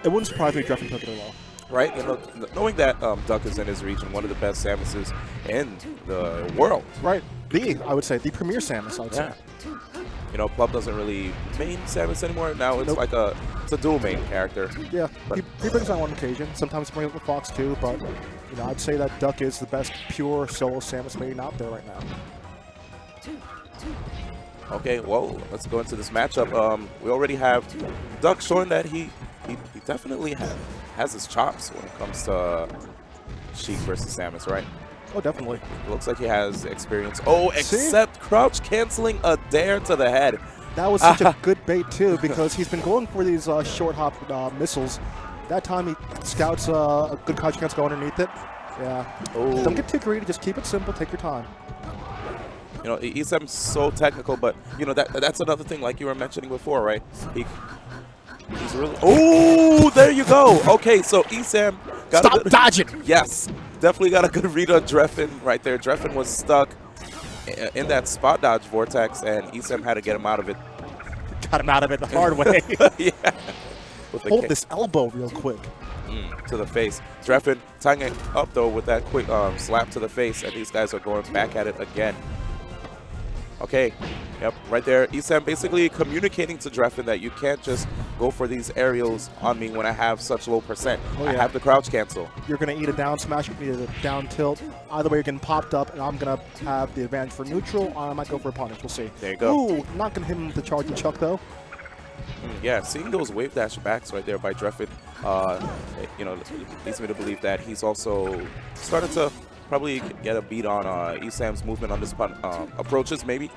It wouldn't surprise me if Drephen took it low. Right? You know, knowing that Duck is in his region, one of the best Samuses in the world. Right. I would say, the premier Samus, I would say. You know, Plum doesn't really main Samus anymore. Now it's like it's a dual main character. Yeah, he brings on one occasion. Sometimes he brings up the Fox too, but you know, I'd say that Duck is the best pure solo Samus main out there right now. Okay, well, let's go into this matchup. We already have Duck showing that he definitely has his chops when it comes to Sheik versus Samus, right? Oh, definitely. It looks like he has experience. Oh, except crouch canceling a dare to the head. That was such a good bait too, because he's been going for these short hop missiles. That time he scouts a good crouch cancel go underneath it. Yeah. Oh. Don't get too greedy. Just keep it simple. Take your time. You know, ESAM's so technical, but you know that's another thing, like you were mentioning before, right? He's really. Oh, there you go. Okay, so ESAM got Stop dodging. Yes, definitely got a good read on Drephen right there. Drephen was stuck in that spot dodge vortex, and ESAM had to get him out of it. Got him out of it the hard way. Yeah. Hold this elbow real quick. To the face. Drephen tying it up though with that quick slap to the face, and these guys are going back at it again. Okay, yep, right there. ESAM basically communicating to Drephen that you can't just go for these aerials on me when I have such low percent. Oh, yeah. I have the crouch cancel. You're going to eat a down smash, you're going to eat a down tilt. Either way, you're getting popped up, and I'm going to have the advantage for neutral, or I might go for a punish. We'll see. There you go. Ooh, not going to hit him with the charging chuck, though. Yeah, seeing those wave dash backs right there by Drephen, you know, leads me to believe that he's also started to probably get a beat on ESAM's movement on this approaches, maybe.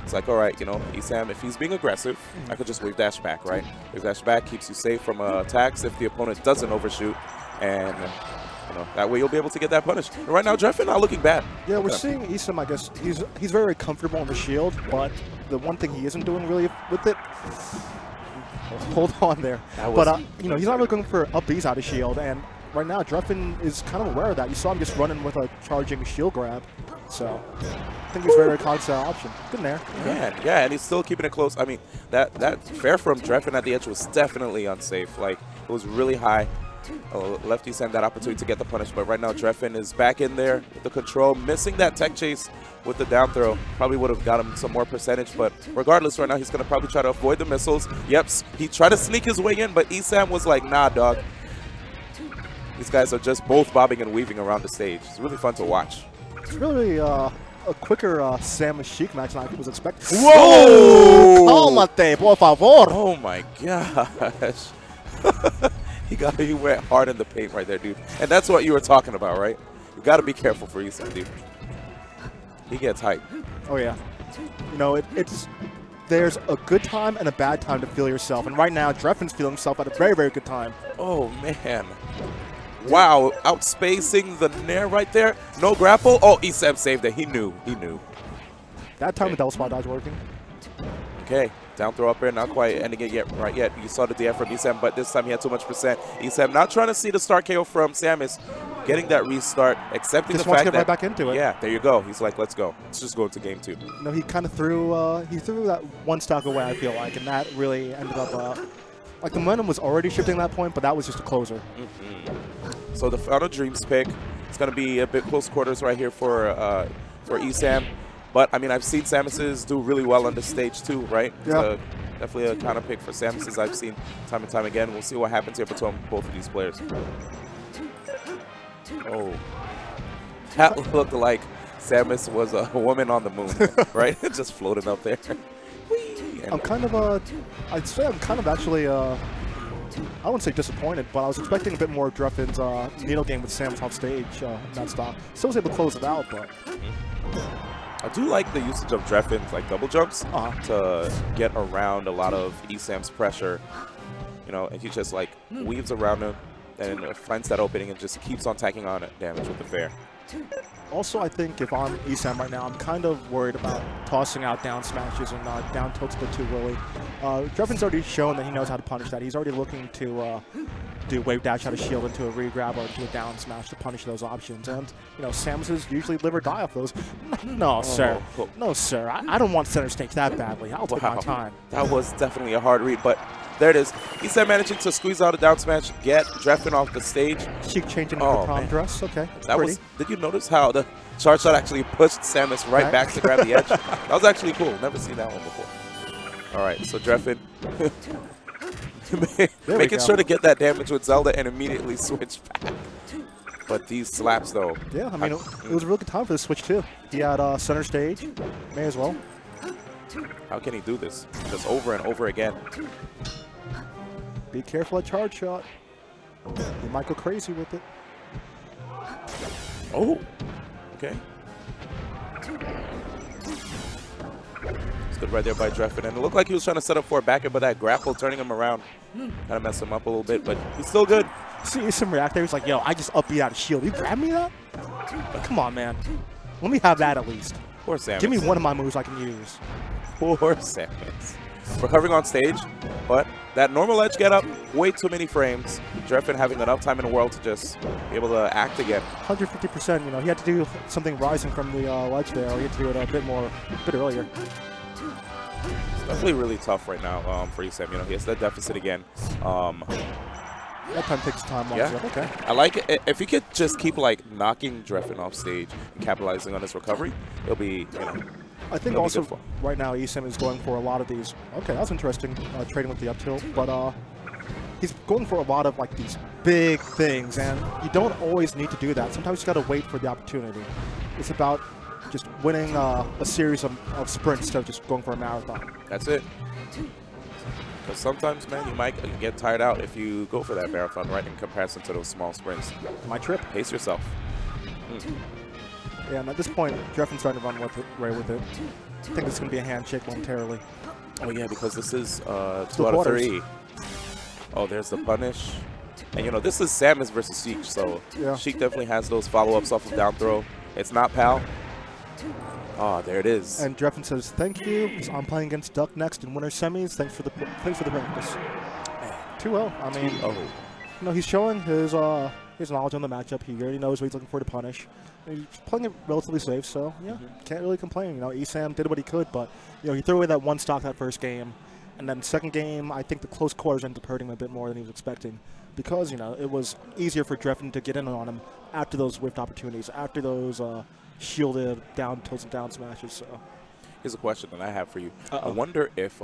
It's like, all right, you know, ESAM, if he's being aggressive, I could just wave dash back, right? Wave dash back keeps you safe from attacks if the opponent doesn't overshoot, and you know, that way you'll be able to get that punish. And right now, Drephen not looking bad. Yeah, we're seeing ESAM, I guess, he's very comfortable on the shield, but the one thing he isn't doing really with it, hold on there. But, you know, he's not really going for up Bs out of shield, and right now, Drephen is kind of aware of that. You saw him just running with a charging shield grab. So, I think he's very cognizant option. Good in there. Yeah, and he's still keeping it close. I mean, that fair from Drephen at the edge was definitely unsafe. Like, it was really high. Left ESAM that opportunity to get the punish, but right now Drephen is back in there with the control, missing that tech chase with the down throw. Probably would have got him some more percentage, but regardless, right now he's going to probably try to avoid the missiles. Yep, he tried to sneak his way in, but ESAM was like, nah, dog. These guys are just both bobbing and weaving around the stage. It's really fun to watch. It's really a quicker Samus Sheik match than I was expecting. Whoa! Cálmate, por favor. Oh my gosh. He went hard in the paint right there, dude. And that's what you were talking about, right? You got to be careful for ESAM, dude. He gets hyped. Oh yeah. You know, there's a good time and a bad time to feel yourself. And right now, Drephen's feeling himself at a very, very good time. Oh, man. Wow, outspacing the Nair right there. No grapple. Oh, ESAM saved it. He knew. That time the double spot dodge working. Okay, down throw up air, not quite ending it right yet. You saw the DF from ESAM, but this time he had too much percent. ESAM not trying to see the start KO from Samus, getting that restart, accepting the fact that, right back into it. Yeah, there you go. He's like, let's go. Let's just go into game 2. No, he kind of threw that one stock away, I feel like, and that really ended up like the momentum was already shifting at that point, but that was just a closer. So the final Dreams pick, it's going to be a bit close quarters right here for ESAM. But, I mean, I've seen Samus's do really well on this stage, too, right? Yeah. Definitely a counter pick for Samus's I've seen time and time again. We'll see what happens here between both of these players. Oh. That looked like Samus was a woman on the moon, right? Just floating up there. I'm kind of, I'd say I'm kind of actually, I wouldn't say disappointed, but I was expecting a bit more of Drephen's needle game with Samus on stage in that stock. Still was able to close it out, but... I do like the usage of Drephen's like double jumps to get around a lot of ESAM's pressure. You know, and he just like weaves around him and finds that opening and just keeps on tacking on damage with the fair. Also, I think if I'm ESAM right now, I'm kind of worried about tossing out down smashes and down tilts a bit too early. Drephen's already shown that he knows how to punish that. He's already looking to do wave dash out of shield into a re-grab or into a down smash to punish those options. And, you know, Samus is usually live or die off those. No, sir. No, sir. I don't want center stage that badly. I'll take my time. That was definitely a hard read, but there it is. ESAM managing to squeeze out a down smash, get Drephen off the stage. Sheik changing the prom dress. Okay. That was. Did you notice how the charge shot actually pushed Samus right back to grab the edge? That was actually cool. Never seen that one before. All right, so Drephen making sure to get that damage with Zelda and immediately switch back. But these slaps, though. Yeah, I mean, it was a really good time for the switch, too. He had center stage. May as well. How can he do this? Just over and over again. Be careful at charge shot. You might go crazy with it. Oh, okay. It's good right there by Drephen. And it looked like he was trying to set up for a back air, but that grapple turning him around kind of messed him up a little bit, but he's still good. See some react there. He's like, yo, I just up beat out of shield. You grab me that? Come on, man. Let me have that at least. Poor Samus. Give me one of my moves I can use. Poor Samus. Recovering on stage, but that normal edge get up, way too many frames. Drephen having enough time in the world to just be able to act again. 150%, you know, he had to do something rising from the ledge there, or he had to do it a bit earlier. It's definitely really tough right now for ESAM. You know, he has that deficit again. That time takes time. Yeah. Okay. I like it. If he could just keep like knocking Drephen off stage and capitalizing on his recovery, it'll be, you know. I think also right now ESAM is going for a lot of these. Okay, that's interesting, trading with the up tilt, but he's going for a lot of like these big things, and you don't always need to do that. Sometimes you got to wait for the opportunity. It's about just winning a series of sprints instead of just going for a marathon. That's it. Because sometimes, man, you might get tired out if you go for that marathon, right, in comparison to those small sprints. My trip. Pace yourself. Yeah, and at this point, Drephen's starting to run away with it. I think this is going to be a handshake momentarily. Oh, yeah, because this is 2 out of 3. Oh, there's the punish. And, you know, this is Samus versus Sheik, so Sheik definitely has those follow-ups off of down throw. It's not PAL. Oh, there it is. And Drephen says, thank you. I'm playing against Duck next in winter semis. Thanks for the practice. 2-0. I mean, you know, he's showing his knowledge on the matchup. He already knows what he's looking for to punish. He's playing it relatively safe, so yeah, can't really complain. You know, ESAM did what he could, but you know, he threw away that one stock that first game, and then second game, I think the close quarters ended up hurting him a bit more than he was expecting, because you know it was easier for Drephen to get in on him after those whiffed opportunities, after those shielded down tilts and down smashes. So here's a question that I have for you. I wonder if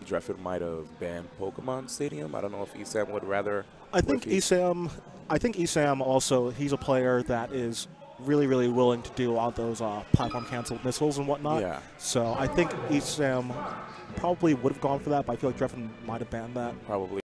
Drephen might have banned Pokemon Stadium. I don't know if ESAM would rather. I think ESAM also, he's a player that is really, really willing to do all those platform canceled missiles and whatnot. Yeah. So I think ESAM probably would have gone for that, but I feel like Drephen might have banned that. Probably.